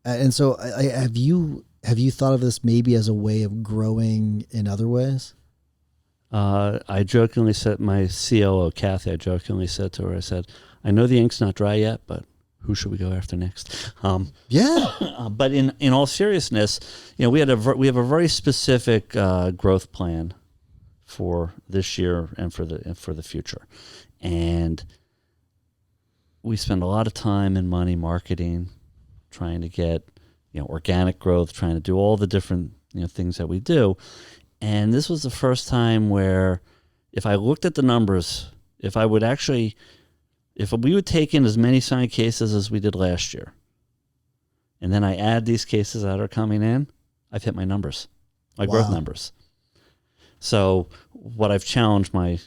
And so have you thought of this maybe as a way of growing in other ways? I jokingly said, my COO, Kathy, I jokingly said to her, I said, I know the ink's not dry yet, but who should we go after next? But in all seriousness, we have a very specific growth plan for this year and for the future, and we spend a lot of time and money marketing, trying to get organic growth, trying to do all the different things that we do. And this was the first time where, if I looked at the numbers, if we would take in as many signed cases as we did last year, and then I add these cases that are coming in, I've hit my numbers, my growth numbers. So what I've challenged my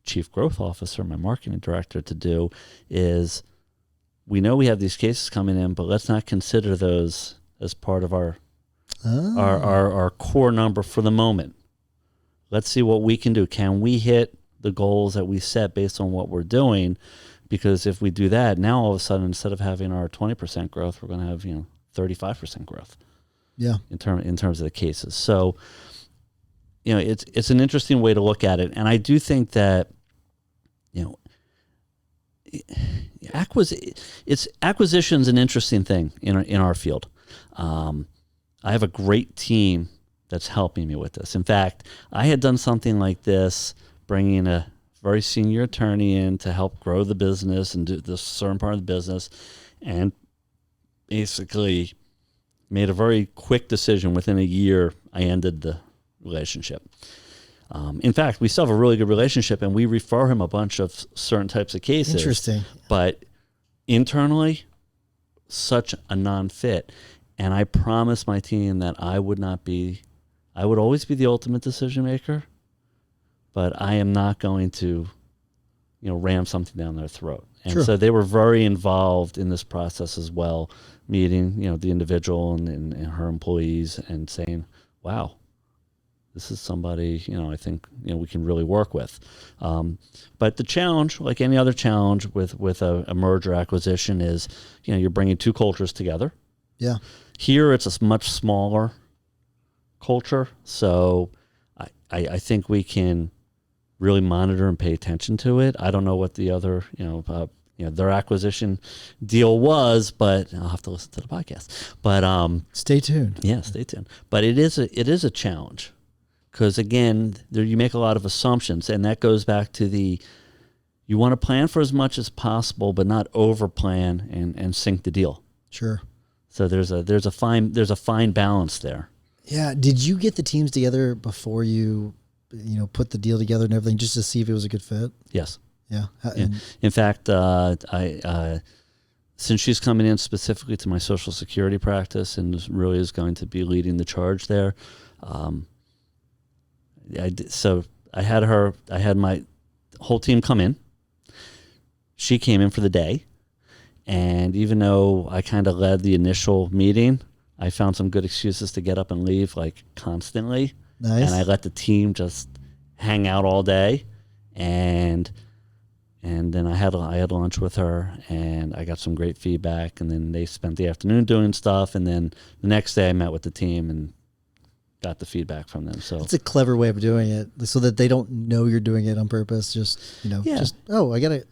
chief growth officer, my marketing director, to do is, we know we have these cases coming in, but let's not consider those as part of our core number for the moment. Let's see what we can do. Can we hit the goals that we set based on what we're doing? Because if we do that, now all of a sudden, instead of having our 20% growth, we're going to have 35% growth. Yeah. In terms of the cases. So it's an interesting way to look at it, and I do think that acquisition's an interesting thing in our field. I have a great team that's helping me with this. In fact, I had done something like this, bringing a very senior attorney in to help grow the business and do this certain part of the business, and basically made a very quick decision. Within a year, I ended the relationship. In fact, we still have a really good relationship, and we refer him a bunch of certain types of cases. Interesting. But internally, such a non-fit. And I promised my team that I would always be the ultimate decision maker, but I am not going to, ram something down their throat. And Sure. So they were very involved in this process as well, meeting, the individual and her employees, and saying, wow, this is somebody, I think, we can really work with. But the challenge, like any other challenge with a merger acquisition, is, you're bringing two cultures together. Yeah. Here, it's a much smaller culture, so I think we can really monitor and pay attention to it. I don't know what the other, their acquisition deal was, but I'll have to listen to the podcast. But stay tuned. Yeah, stay tuned. But it is a challenge, because again, you make a lot of assumptions, and that goes back to you want to plan for as much as possible, but not over plan and sink the deal. Sure. So there's a fine balance there. Yeah. Did you get the teams together before you put the deal together and everything, just to see if it was a good fit? Yes. Yeah. In fact, since she's coming in specifically to my Social Security practice and really is going to be leading the charge there, so I had my whole team come in. She came in for the day. And even though I kind of led the initial meeting, I found some good excuses to get up and leave, like, constantly. Nice. And I let the team just hang out all day. And then I had lunch with her, and I got some great feedback. And then they spent the afternoon doing stuff. And then the next day I met with the team and got the feedback from them. So it's a clever way of doing it, so that they don't know you're doing it on purpose. I gotta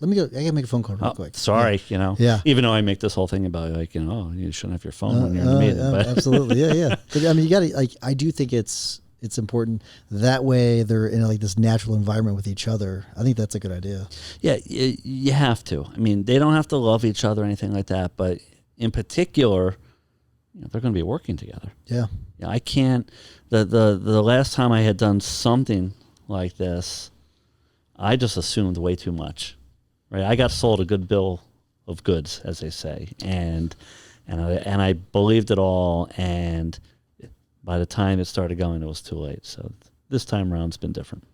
make a phone call real quick. Sorry, Yeah. Even though I make this whole thing about, like, you shouldn't have your phone when you're in a meeting. But Absolutely. Yeah. But I mean, you gotta, like, I do think it's important that way. They're in like this natural environment with each other. I think that's a good idea. Yeah, you have to. I mean, they don't have to love each other or anything like that, but in particular, they're going to be working together. Yeah. I can't. The last time I had done something like this, I just assumed way too much. Right? I got sold a good bill of goods, as they say, and I believed it all. And by the time it started going, it was too late. So this time around, it's been different.